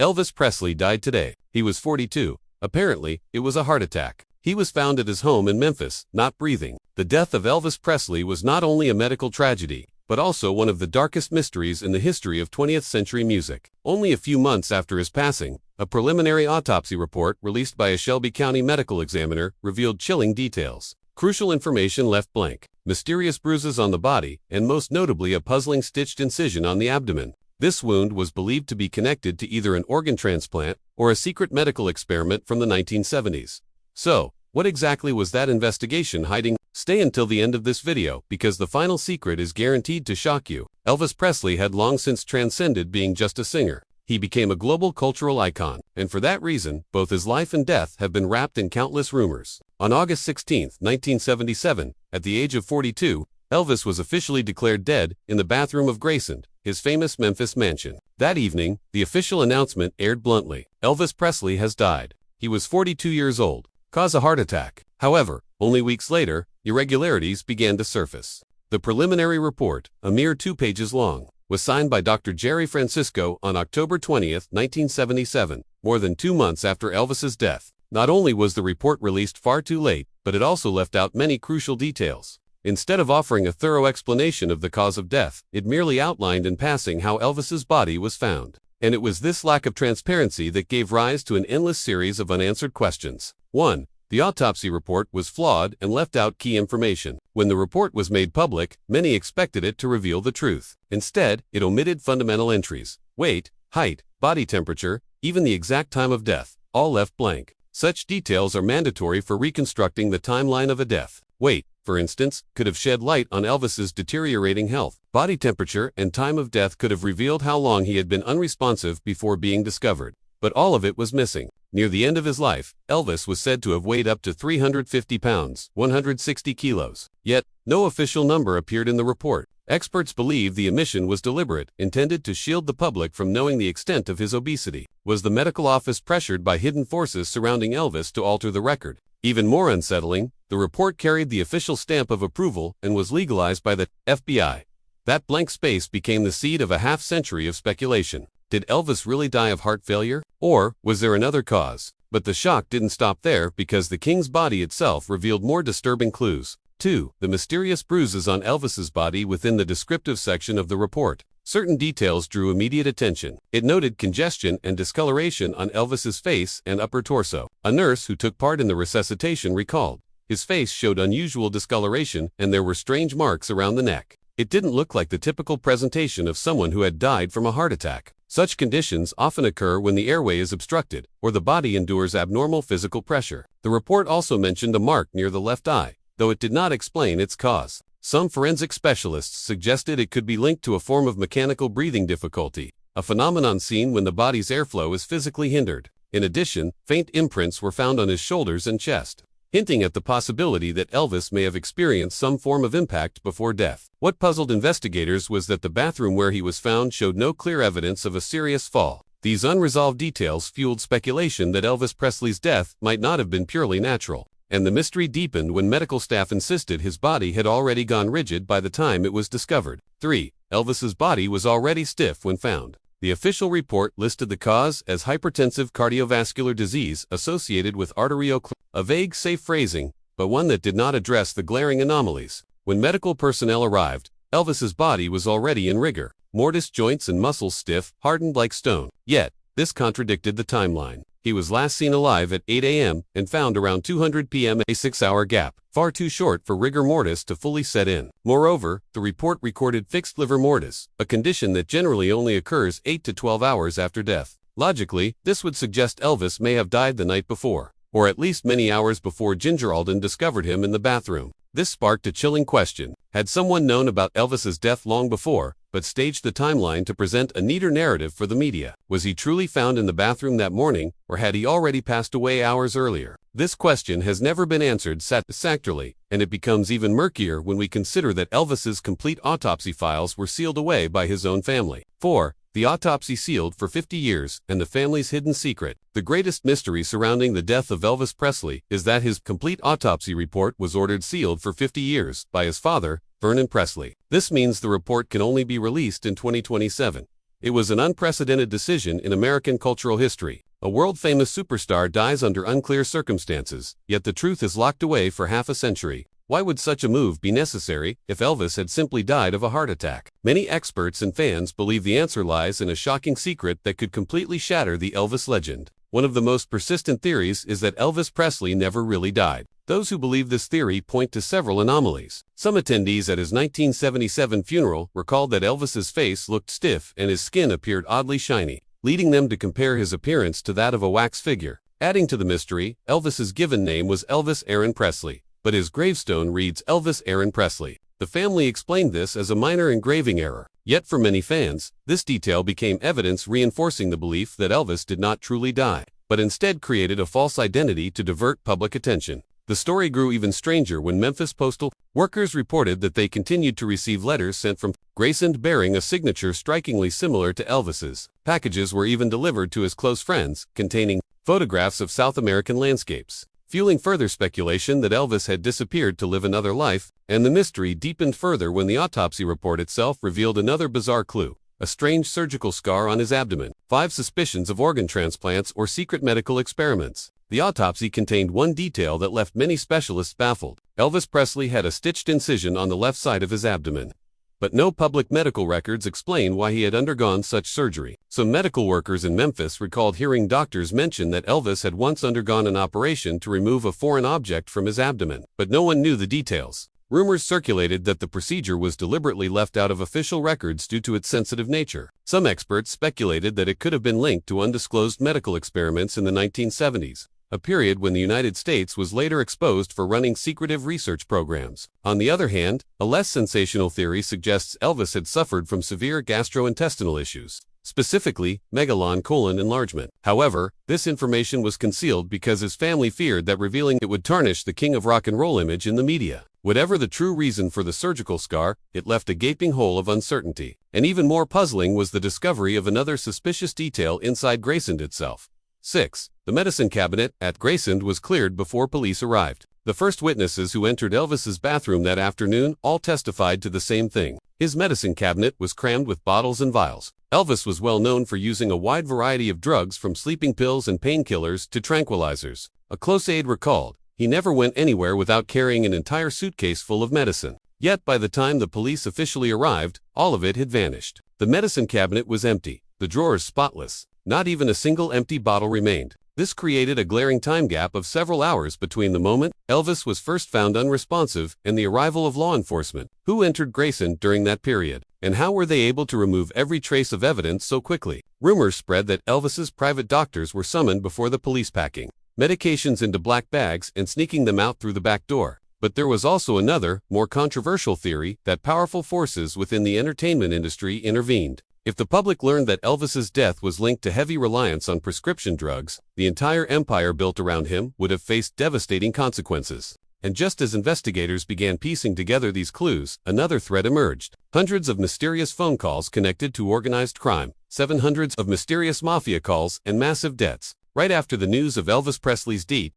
Elvis Presley died today. He was 42. Apparently, it was a heart attack. He was found at his home in Memphis, not breathing. The death of Elvis Presley was not only a medical tragedy, but also one of the darkest mysteries in the history of 20th century music. Only a few months after his passing, a preliminary autopsy report released by a Shelby County medical examiner revealed chilling details. Crucial information left blank, mysterious bruises on the body, and most notably a puzzling stitched incision on the abdomen. This wound was believed to be connected to either an organ transplant or a secret medical experiment from the 1970s. So, what exactly was that investigation hiding? Stay until the end of this video because the final secret is guaranteed to shock you. Elvis Presley had long since transcended being just a singer. He became a global cultural icon, and for that reason, both his life and death have been wrapped in countless rumors. On August 16, 1977, at the age of 42, Elvis was officially declared dead in the bathroom of Graceland, his famous Memphis mansion. That evening, the official announcement aired bluntly: Elvis Presley has died. He was 42 years old. Cause a heart attack. However, only weeks later, irregularities began to surface. The preliminary report, a mere 2 pages long, was signed by Dr. Jerry Francisco on October 20, 1977, more than 2 months after Elvis's death. Not only was the report released far too late, but it also left out many crucial details. Instead of offering a thorough explanation of the cause of death, it merely outlined in passing how Elvis's body was found. And it was this lack of transparency that gave rise to an endless series of unanswered questions. 1. The autopsy report was flawed and left out key information. When the report was made public, many expected it to reveal the truth. Instead, it omitted fundamental entries: weight, height, body temperature, even the exact time of death, all left blank. Such details are mandatory for reconstructing the timeline of a death. Weight, for instance, could have shed light on Elvis's deteriorating health. Body temperature and time of death could have revealed how long he had been unresponsive before being discovered. But all of it was missing. Near the end of his life, Elvis was said to have weighed up to 350 pounds, 160 kilos. Yet, no official number appeared in the report. Experts believe the omission was deliberate, intended to shield the public from knowing the extent of his obesity. Was the medical office pressured by hidden forces surrounding Elvis to alter the record? Even more unsettling, the report carried the official stamp of approval and was legalized by the FBI. That blank space became the seed of a half-century of speculation. Did Elvis really die of heart failure? Or was there another cause? But the shock didn't stop there because the king's body itself revealed more disturbing clues. 2. The mysterious bruises on Elvis's body within the descriptive section of the report. Certain details drew immediate attention. It noted congestion and discoloration on Elvis's face and upper torso. A nurse who took part in the resuscitation recalled, his face showed unusual discoloration and there were strange marks around the neck. It didn't look like the typical presentation of someone who had died from a heart attack. Such conditions often occur when the airway is obstructed or the body endures abnormal physical pressure. The report also mentioned a mark near the left eye, though it did not explain its cause. Some forensic specialists suggested it could be linked to a form of mechanical breathing difficulty, a phenomenon seen when the body's airflow is physically hindered. In addition, faint imprints were found on his shoulders and chest, hinting at the possibility that Elvis may have experienced some form of impact before death. What puzzled investigators was that the bathroom where he was found showed no clear evidence of a serious fall. These unresolved details fueled speculation that Elvis Presley's death might not have been purely natural. And the mystery deepened when medical staff insisted his body had already gone rigid by the time it was discovered. 3. Elvis's body was already stiff when found. The official report listed the cause as hypertensive cardiovascular disease associated with arterioclip, a vague, safe phrasing, but one that did not address the glaring anomalies. When medical personnel arrived, Elvis's body was already in rigor, mortise joints and muscles stiff, hardened like stone. Yet, this contradicted the timeline. He was last seen alive at 8 a.m. and found around 200 p.m., a 6-hour gap, far too short for rigor mortis to fully set in. Moreover, the report recorded fixed livor mortis, a condition that generally only occurs 8 to 12 hours after death. Logically, this would suggest Elvis may have died the night before, or at least many hours before Ginger Alden discovered him in the bathroom. This sparked a chilling question. Had someone known about Elvis's death long before, but staged the timeline to present a neater narrative for the media? Was he truly found in the bathroom that morning, or had he already passed away hours earlier? This question has never been answered satisfactorily, and it becomes even murkier when we consider that Elvis's complete autopsy files were sealed away by his own family. 4. The autopsy sealed for 50 years, and the family's hidden secret. The greatest mystery surrounding the death of Elvis Presley is that his complete autopsy report was ordered sealed for 50 years by his father, Vernon Presley. This means the report can only be released in 2027. It was an unprecedented decision in American cultural history. A world-famous superstar dies under unclear circumstances, yet the truth is locked away for half a century. Why would such a move be necessary if Elvis had simply died of a heart attack? Many experts and fans believe the answer lies in a shocking secret that could completely shatter the Elvis legend. One of the most persistent theories is that Elvis Presley never really died. Those who believe this theory point to several anomalies. Some attendees at his 1977 funeral recalled that Elvis's face looked stiff and his skin appeared oddly shiny, leading them to compare his appearance to that of a wax figure. Adding to the mystery, Elvis's given name was Elvis Aaron Presley, but his gravestone reads Elvis Aaron Presley. The family explained this as a minor engraving error. Yet for many fans, this detail became evidence reinforcing the belief that Elvis did not truly die, but instead created a false identity to divert public attention. The story grew even stranger when Memphis postal workers reported that they continued to receive letters sent from Graceland bearing a signature strikingly similar to Elvis's. Packages were even delivered to his close friends, containing photographs of South American landscapes, fueling further speculation that Elvis had disappeared to live another life, and the mystery deepened further when the autopsy report itself revealed another bizarre clue: a strange surgical scar on his abdomen, 5 suspicions of organ transplants or secret medical experiments. The autopsy contained one detail that left many specialists baffled. Elvis Presley had a stitched incision on the left side of his abdomen, but no public medical records explain why he had undergone such surgery. Some medical workers in Memphis recalled hearing doctors mention that Elvis had once undergone an operation to remove a foreign object from his abdomen, but no one knew the details. Rumors circulated that the procedure was deliberately left out of official records due to its sensitive nature. Some experts speculated that it could have been linked to undisclosed medical experiments in the 1970s, a period when the United States was later exposed for running secretive research programs. On the other hand, a less sensational theory suggests Elvis had suffered from severe gastrointestinal issues, specifically megalon colon enlargement. However, this information was concealed because his family feared that revealing it would tarnish the king of rock and roll image in the media. Whatever the true reason for the surgical scar, it left a gaping hole of uncertainty. And even more puzzling was the discovery of another suspicious detail inside Graceland itself. 6. The medicine cabinet at Graceland was cleared before police arrived. The first witnesses who entered Elvis's bathroom that afternoon all testified to the same thing. His medicine cabinet was crammed with bottles and vials. Elvis was well known for using a wide variety of drugs from sleeping pills and painkillers to tranquilizers. A close aide recalled, he never went anywhere without carrying an entire suitcase full of medicine. Yet by the time the police officially arrived, all of it had vanished. The medicine cabinet was empty, the drawers spotless. Not even a single empty bottle remained. This created a glaring time gap of several hours between the moment Elvis was first found unresponsive and the arrival of law enforcement. Who entered Graceland during that period? And how were they able to remove every trace of evidence so quickly? Rumors spread that Elvis's private doctors were summoned before the police packing medications into black bags and sneaking them out through the back door. But there was also another, more controversial theory that powerful forces within the entertainment industry intervened. If the public learned that Elvis's death was linked to heavy reliance on prescription drugs, the entire empire built around him would have faced devastating consequences. And just as investigators began piecing together these clues, another thread emerged. Hundreds of mysterious phone calls connected to organized crime, 700s of mysterious mafia calls, and massive debts. Right after the news of Elvis Presley's death,